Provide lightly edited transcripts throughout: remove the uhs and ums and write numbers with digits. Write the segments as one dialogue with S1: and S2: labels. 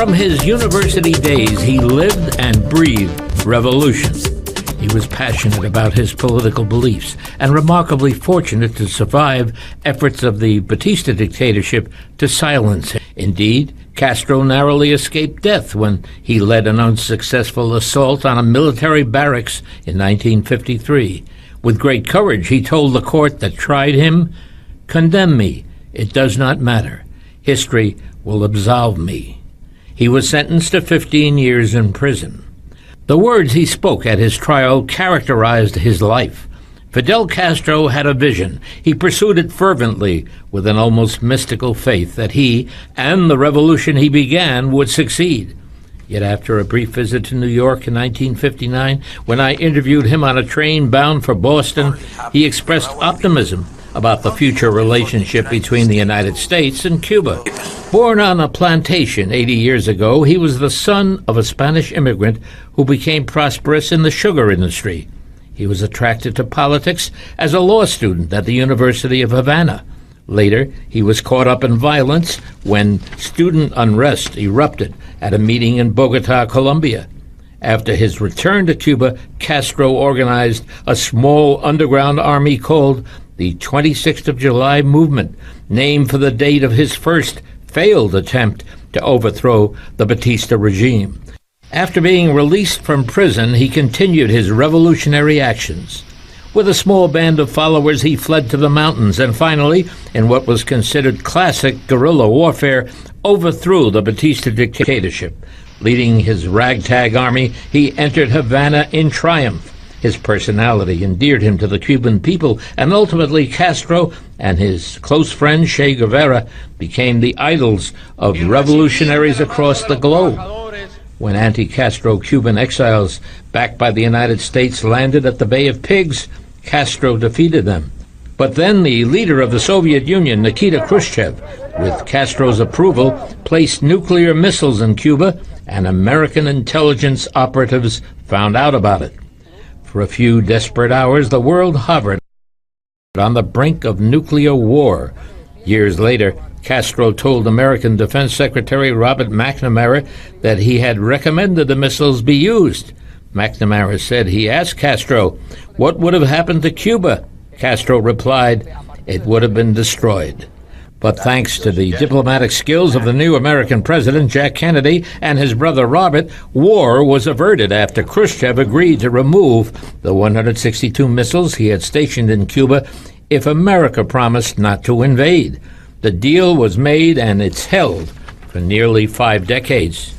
S1: From his university days, he lived and breathed revolution. He was passionate about his political beliefs and remarkably fortunate to survive efforts of the Batista dictatorship to silence him. Indeed, Castro narrowly escaped death when he led an unsuccessful assault on a military barracks in 1953. With great courage, he told the court that tried him, "Condemn me. It does not matter. History will absolve me." He was sentenced to 15 years in prison. The words he spoke at his trial characterized his life. Fidel Castro had a vision. He pursued it fervently with an almost mystical faith that he and the revolution he began would succeed. Yet after a brief visit to New York in 1959, when I interviewed him on a train bound for Boston, he expressed optimism about the future relationship between the United States and Cuba. Born on a plantation 80 years ago, he was the son of a Spanish immigrant who became prosperous in the sugar industry. He was attracted to politics as a law student at the University of Havana. Later, he was caught up in violence when student unrest erupted at a meeting in Bogota, Colombia. After his return to Cuba, Castro organized a small underground army called the 26th of July Movement, named for the date of his first failed attempt to overthrow the Batista regime. After being released from prison, he continued his revolutionary actions. With a small band of followers, he fled to the mountains and finally, in what was considered classic guerrilla warfare, overthrew the Batista dictatorship. Leading his ragtag army, he entered Havana in triumph. His personality endeared him to the Cuban people, and ultimately Castro and his close friend Che Guevara became the idols of revolutionaries across the globe. When anti-Castro Cuban exiles, backed by the United States, landed at the Bay of Pigs, Castro defeated them. But then the leader of the Soviet Union, Nikita Khrushchev, with Castro's approval, placed nuclear missiles in Cuba, and American intelligence operatives found out about it. For a few desperate hours, the world hovered on the brink of nuclear war. Years later, Castro told American Defense Secretary Robert McNamara that he had recommended the missiles be used. McNamara said he asked Castro, "What would have happened to Cuba?" Castro replied, "It would have been destroyed." But thanks to the diplomatic skills of the new American president, Jack Kennedy, and his brother Robert, war was averted after Khrushchev agreed to remove the 162 missiles he had stationed in Cuba if America promised not to invade. The deal was made, and it's held for nearly 5 decades.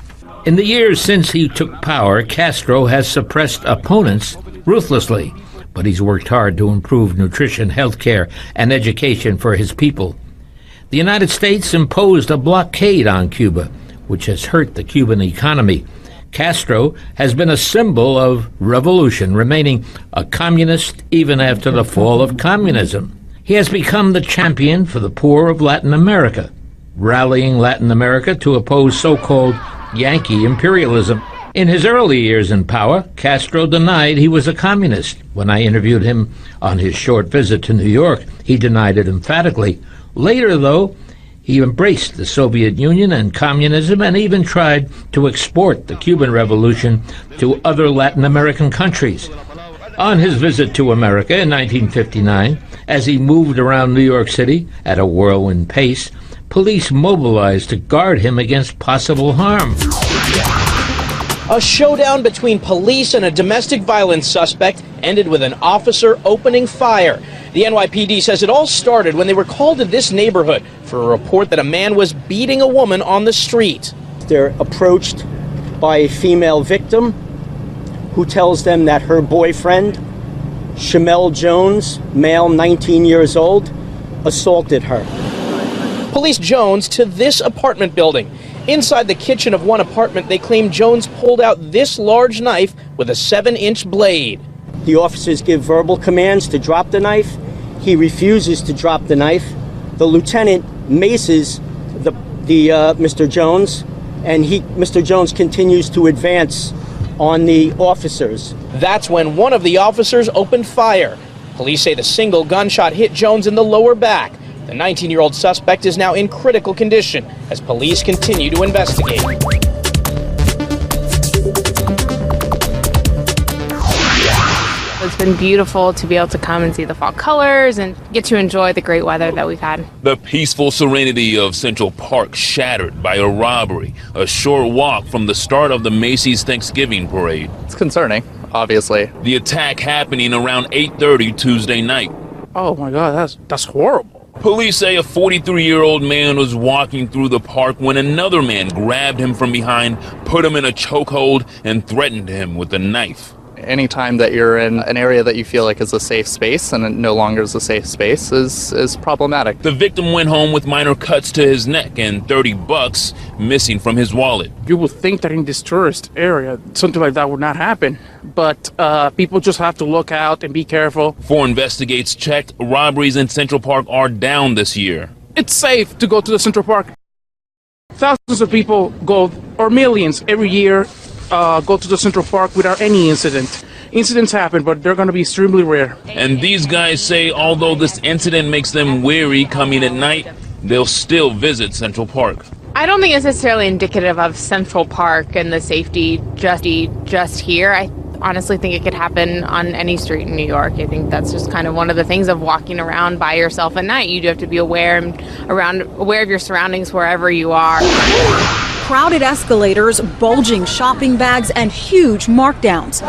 S1: In the years since he took power, Castro has suppressed opponents ruthlessly, but he's worked hard to improve nutrition, health care, and education for his people. The United States imposed a blockade on Cuba, which has hurt the Cuban economy. Castro has been a symbol of revolution, remaining a communist even after the fall of communism. He has become the champion for the poor of Latin America, rallying Latin America to oppose so-called Yankee imperialism. In his early years in power, Castro denied he was a communist. When I interviewed him on his short visit to New York, he denied it emphatically. Later, though, he embraced the Soviet Union and communism and even tried to export the Cuban Revolution to other Latin American countries. On his visit to America in 1959, as he moved around New York City at a whirlwind pace, police mobilized to guard him against possible harm.
S2: A showdown between police and a domestic violence suspect ended with an officer opening fire. The NYPD says it all started when they were called to this neighborhood for a report that a man was beating a woman on the street.
S3: They're approached by a female victim who tells them that her boyfriend, Shamel Jones, male 19 years old, assaulted her.
S2: Police Jones to this apartment building. Inside the kitchen of one apartment, they claim Jones pulled out this large knife with a 7-inch blade.
S3: The officers give verbal commands to drop the knife. He refuses to drop the knife. The lieutenant maces Mr. Jones, and Mr. Jones continues to advance on the officers.
S2: That's when one of the officers opened fire. Police say the single gunshot hit Jones in the lower back. The 19-year-old suspect is now in critical condition as police continue to investigate.
S4: It's been beautiful to be able to come and see the fall colors and get to enjoy the great weather that we've had.
S5: The peaceful serenity of Central Park shattered by a robbery, a short walk from the start of the Macy's Thanksgiving parade.
S6: It's concerning, obviously.
S5: The attack happening around 8:30 Tuesday night.
S7: Oh my God, that's horrible.
S5: Police say a 43-year-old man was walking through the park when another man grabbed him from behind, put him in a chokehold, and threatened him with a knife.
S6: Anytime that you're in an area that you feel like is a safe space and it no longer is a safe space is problematic.
S5: The victim went home with minor cuts to his neck and $30 missing from his wallet.
S7: You would think that in this tourist area, something like that would not happen. But people just have to look out and be careful.
S5: Foreign Investigates checked, robberies in Central Park are down this year.
S7: It's safe to go to the Central Park. Thousands of people go, or millions every year, go to the Central Park without any incident. Incidents happen, but they're going to be extremely rare.
S5: And these guys say although this incident makes them wary coming at night, they'll still visit Central Park.
S4: I don't think it's necessarily indicative of Central Park and the safety just here. I honestly think it could happen on any street in New York. I think that's just kind of one of the things of walking around by yourself at night. You do have to be aware of your surroundings wherever you are.
S8: Crowded escalators, bulging shopping bags, and huge markdowns.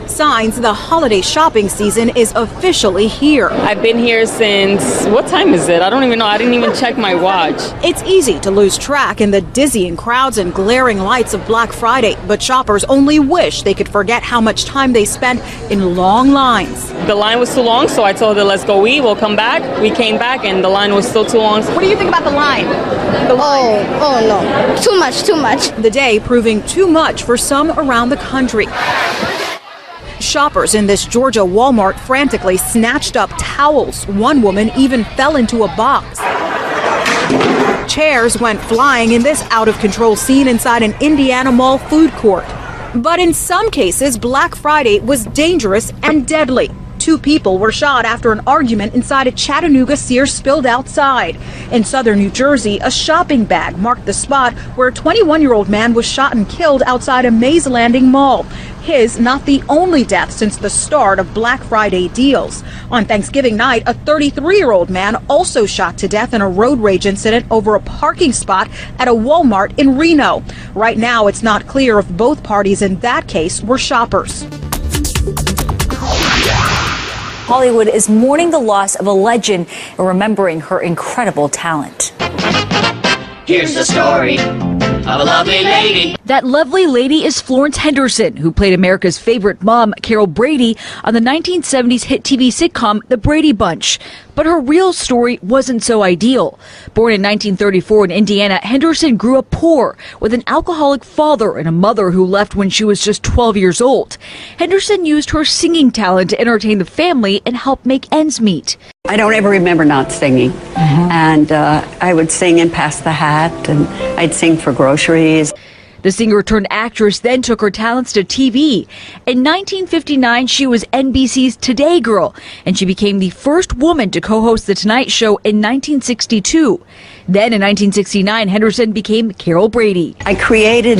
S8: Signs the holiday shopping season is officially here.
S9: I've been here since, what time is it? I don't even know. I didn't even check my watch.
S8: It's easy to lose track in the dizzying crowds and glaring lights of Black Friday, but shoppers only wish they could forget how much time they spent in long lines.
S9: The line was too long, so I told her, let's go eat, we'll come back. We came back and the line was still too long.
S8: What do you think about the line?
S10: Oh no. Too much.
S8: The day proving too much for some around the country. Shoppers in this Georgia Walmart frantically snatched up towels. One woman even fell into a box. Chairs went flying in this out-of-control scene inside an Indiana mall food court. But in some cases, Black Friday was dangerous and deadly. 2 people were shot after an argument inside a Chattanooga Sears spilled outside. In southern New Jersey, a shopping bag marked the spot where a 21-year-old man was shot and killed outside a Mays Landing mall. His not the only death since the start of Black Friday deals. On Thanksgiving night, a 33-year-old man also shot to death in a road rage incident over a parking spot at a Walmart in Reno. Right now, it's not clear if both parties in that case were shoppers.
S11: Hollywood is mourning the loss of a legend and remembering her incredible talent.
S12: Here's the story of a lovely lady.
S11: That lovely lady is Florence Henderson, who played America's favorite mom, Carol Brady, on the 1970s hit TV sitcom The Brady Bunch. But her real story wasn't so ideal. Born in 1934 in Indiana, Henderson grew up poor with an alcoholic father and a mother who left when she was just 12 years old. Henderson used her singing talent to entertain the family and help make ends meet.
S13: I don't ever remember not singing. And I would sing and pass the hat, and I'd sing for groceries.
S11: The singer-turned-actress then took her talents to TV. In 1959, she was NBC's Today Girl, and she became the first woman to co-host The Tonight Show in 1962. Then in 1969, Henderson became Carol Brady.
S13: I created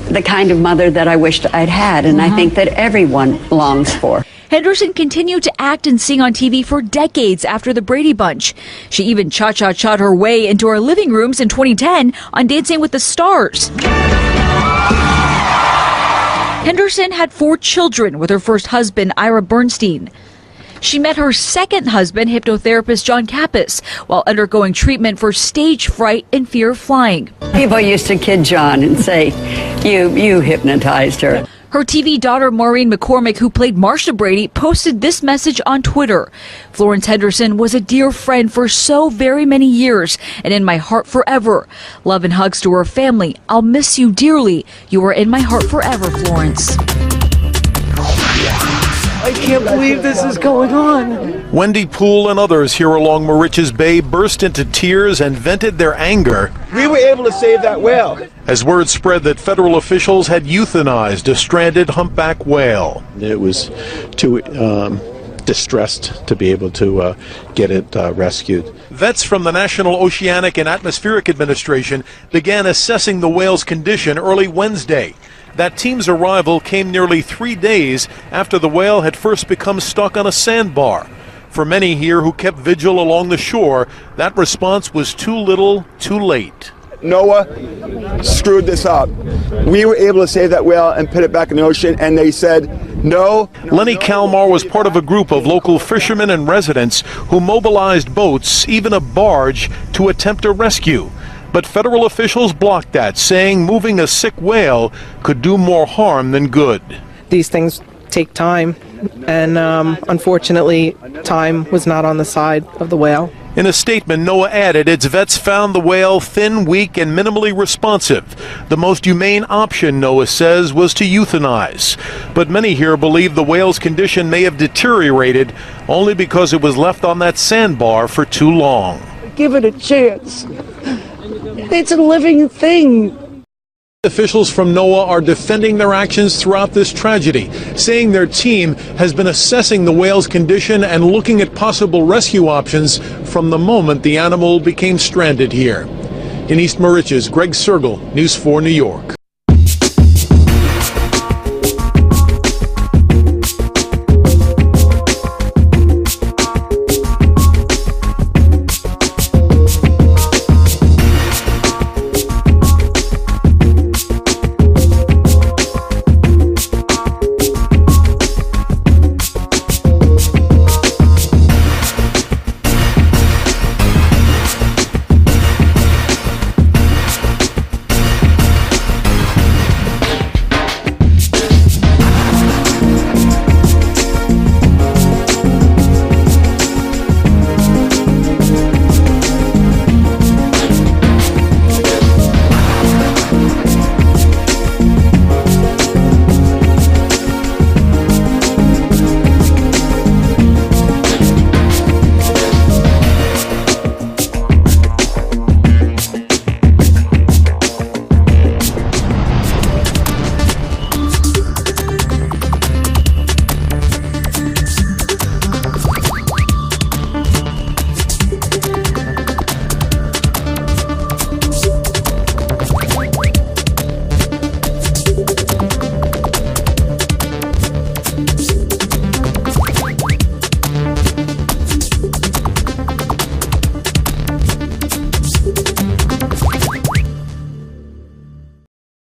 S13: the kind of mother that I wished I'd had, and I think that everyone longs for.
S11: Henderson continued to act and sing on TV for decades after the Brady Bunch. She even cha-cha-cha'd her way into our living rooms in 2010 on Dancing with the Stars. Henderson had 4 children with her first husband, Ira Bernstein. She met her second husband, hypnotherapist John Kappas, while undergoing treatment for stage fright and fear of flying.
S13: People used to kid John and say, you hypnotized her.
S11: Her TV daughter, Maureen McCormick, who played Marcia Brady, posted this message on Twitter. Florence Henderson was a dear friend for so very many years and in my heart forever. Love and hugs to her family. I'll miss you dearly. You are in my heart forever, Florence.
S14: I can't believe this is going on.
S15: Wendy Poole and others here along Moriches Bay burst into tears and vented their anger.
S14: We were able to save that whale.
S15: As word spread that federal officials had euthanized a stranded humpback whale.
S16: It was too distressed to be able to get it rescued.
S15: Vets from the National Oceanic and Atmospheric Administration began assessing the whale's condition early Wednesday. That team's arrival came nearly 3 days after the whale had first become stuck on a sandbar. For many here who kept vigil along the shore, that response was too little, too late.
S17: NOAA screwed this up. We were able to save that whale and put it back in the ocean, and they said no.
S15: Lenny Kalmar was part of a group of local fishermen and residents who mobilized boats, even a barge, to attempt a rescue. But federal officials blocked that, saying moving a sick whale could do more harm than good.
S18: These things take time, and unfortunately, time was not on the side of the whale.
S15: In a statement, NOAA added its vets found the whale thin, weak, and minimally responsive. The most humane option, NOAA says, was to euthanize. But many here believe the whale's condition may have deteriorated only because it was left on that sandbar for too long.
S14: Give it a chance. It's a living thing.
S15: Officials from NOAA are defending their actions throughout this tragedy, saying their team has been assessing the whale's condition and looking at possible rescue options from the moment the animal became stranded here. In East Moriches, Greg Sergel, News 4 New York.